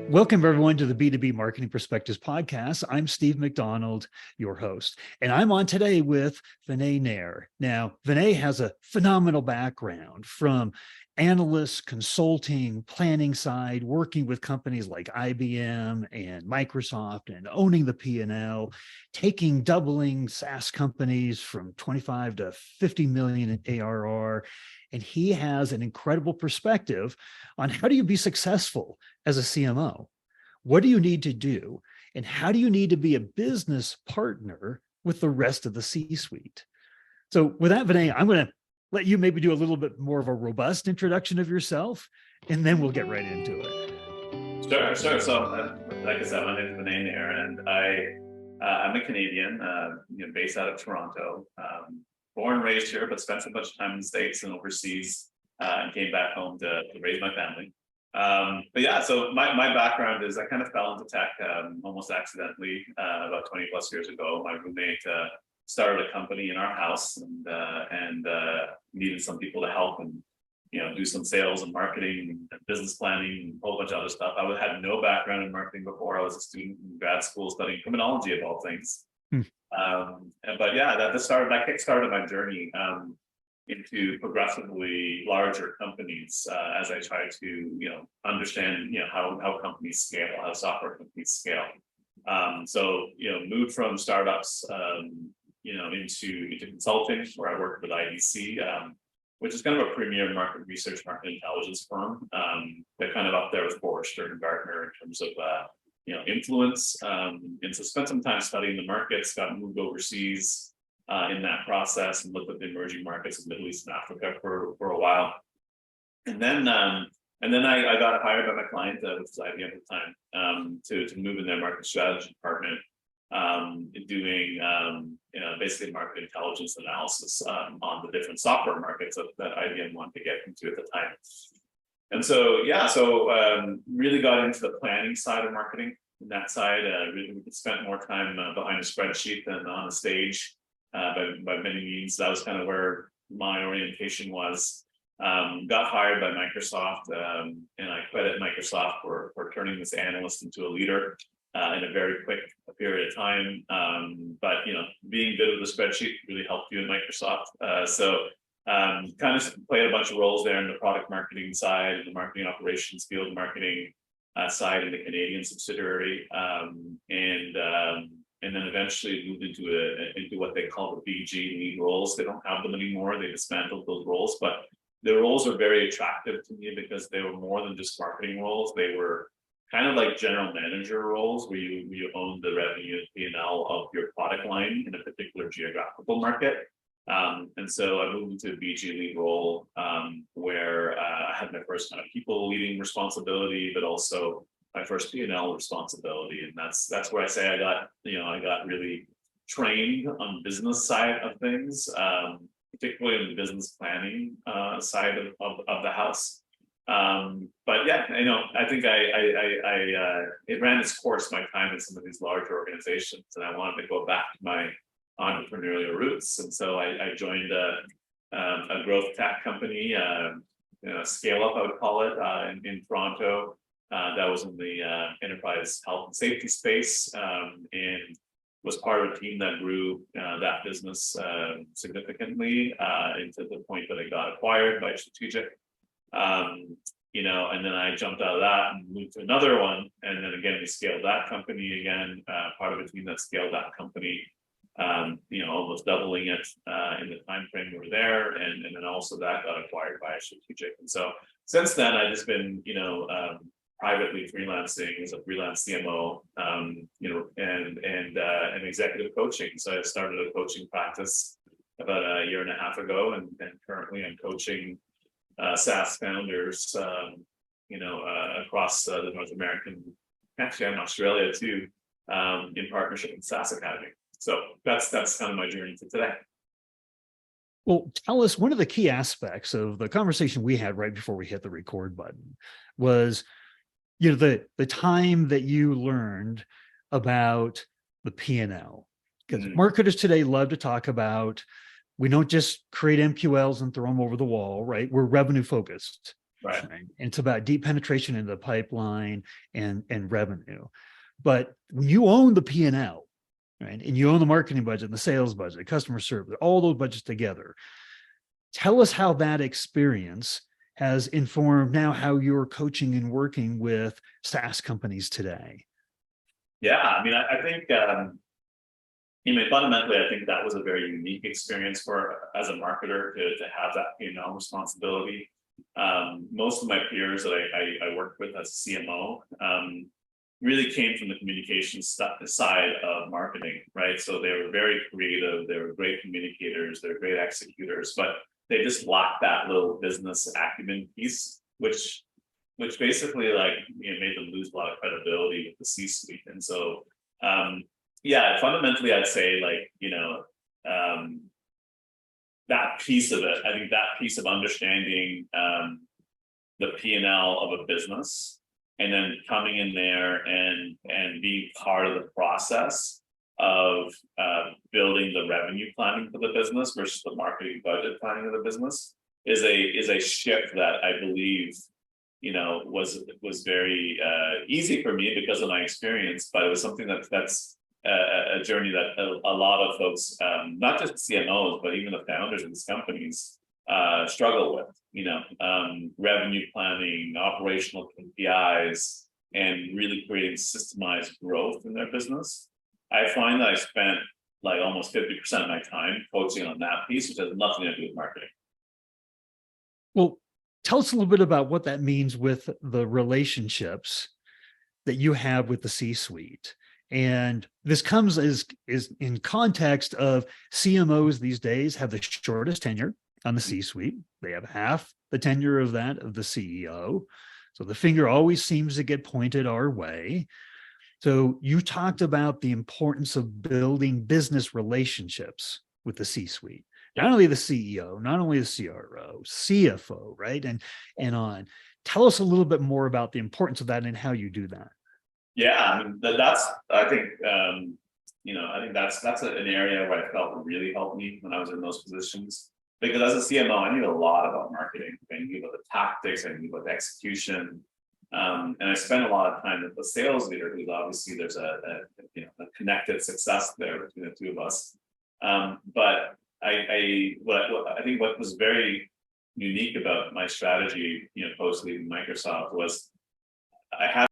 Welcome, everyone, to the B2B Marketing Perspectives podcast. I'm Steve McDonald, your host, and I'm on today with Vinay Nair. Now, Vinay has a phenomenal background from analyst, consulting, planning side, working with companies like IBM and Microsoft and owning the P&L, doubling SaaS companies from 25 to 50 million in ARR. And he has an incredible perspective on how do you be successful as a CMO? What do you need to do? And how do you need to be a business partner with the rest of the C-suite? So with that, Vinay, I'm going to let you maybe do a little bit more of a robust introduction of yourself, and then we'll get right into it. Sure. So, like I said, my name is Vinay Nair, and I'm a Canadian, based out of Toronto. Born and raised here, but spent a bunch of time in the States and overseas, and came back home to raise my family. But yeah, so my background is I kind of fell into tech almost accidentally about 20 plus years ago. My roommate started a company in our house and needed some people to help and do some sales and marketing and business planning and a whole bunch of other stuff. I had no background in marketing before. I was a student in grad school studying criminology of all things. But yeah, that kickstarted my journey into progressively larger companies as I try to understand how companies scale, how software companies scale. So moved from startups into consulting, where I worked with IDC, which is kind of a premier market research, market intelligence firm. They're kind of up there with Forrester and Gartner in terms of influence. And so spent some time studying the markets, got moved overseas in that process and looked at the emerging markets of Middle East and Africa for a while. And then I got hired by my client, which was IBM at the time, to move in their market strategy department, doing basically market intelligence analysis on the different software markets that IBM wanted to get into at the time. And so, really got into the planning side of marketing. And that side, really spent more time behind a spreadsheet than on a stage by many means. That was kind of where my orientation was. Got hired by Microsoft, and I quit at Microsoft for turning this analyst into a leader in a very quick period of time. But being good with the spreadsheet really helped you at Microsoft. So kind of played a bunch of roles there in the product marketing side, the marketing operations, field marketing side in the Canadian subsidiary, and then eventually moved into what they call the BG lead roles. They don't have them anymore. They dismantled those roles, but the roles are very attractive to me because they were more than just marketing roles. They were kind of like general manager roles where you own the revenue P&L of your product line in a particular geographical market. And so I moved into a BG lead role where I had my first kind of people leading responsibility, but also my first P&L responsibility. And that's where I say I got really trained on the business side of things, particularly in the business planning side of the house. But yeah, I think it ran its course, my time in some of these larger organizations, and I wanted to go back to my entrepreneurial roots. And so I joined a growth tech company, scale up, I would call it, in Toronto. That was in the enterprise health and safety space, and was part of a team that grew that business significantly into the point that it got acquired by Strategic. And then I jumped out of that and moved to another one. And then again, we scaled that company again, part of a team that scaled that company, almost doubling it in the time frame we were there. And then also that got acquired by Strategic. And so since then, I've just been, privately freelancing as a freelance CMO, and executive coaching. So I started a coaching practice about a year and a half ago, and currently I'm coaching SaaS founders, across the North American, actually in Australia too, in partnership with SaaS Academy. So that's kind of my journey to today. Well, tell us, one of the key aspects of the conversation we had right before we hit the record button was, the time that you learned about the P&L. Because marketers today love to talk about, we don't just create MQLs and throw them over the wall, right? We're revenue focused. Right. Right? And it's about deep penetration into the pipeline and revenue. But when you own the P&L, right, and you own the marketing budget and the sales budget, customer service, all those budgets together, tell us how that experience has informed now how you're coaching and working with SaaS companies today. Yeah, I mean, I think fundamentally, I think that was a very unique experience for as a marketer to have that responsibility. Most of my peers that I worked with as a CMO really came from the communication side of marketing, right? So they were very creative, they were great communicators, they're great executors, but they just lacked that little business acumen piece, which basically made them lose a lot of credibility with the C-suite. And so yeah, fundamentally I'd say that piece of it, I think that piece of understanding the P&L of a business and then coming in there and being part of the process of building the revenue planning for the business versus the marketing budget planning of the business is a shift that I believe was very easy for me because of my experience, but it was something that's a journey that a lot of folks, not just CMOs, but even the founders of these companies struggle with, revenue planning, operational KPIs, and really creating systemized growth in their business. I find that I spent almost 50% of my time coaching on that piece, which has nothing to do with marketing. Well, tell us a little bit about what that means with the relationships that you have with the C-suite. And this comes is in context of CMOs these days have the shortest tenure on the C-suite. They have half the tenure of that of the CEO. So the finger always seems to get pointed our way. So you talked about the importance of building business relationships with the C-suite, not only the CEO, not only the CRO, CFO, right? And on. Tell us a little bit more about the importance of that and how you do that. Yeah, I mean, I think that's an area where I felt really helped me when I was in those positions. Because as a CMO, I knew a lot about marketing. I knew about the tactics, I knew about the execution. And I spent a lot of time with the sales leader, because obviously there's a connected success there between the two of us. But I think what was very unique about my strategy, post leaving Microsoft was I had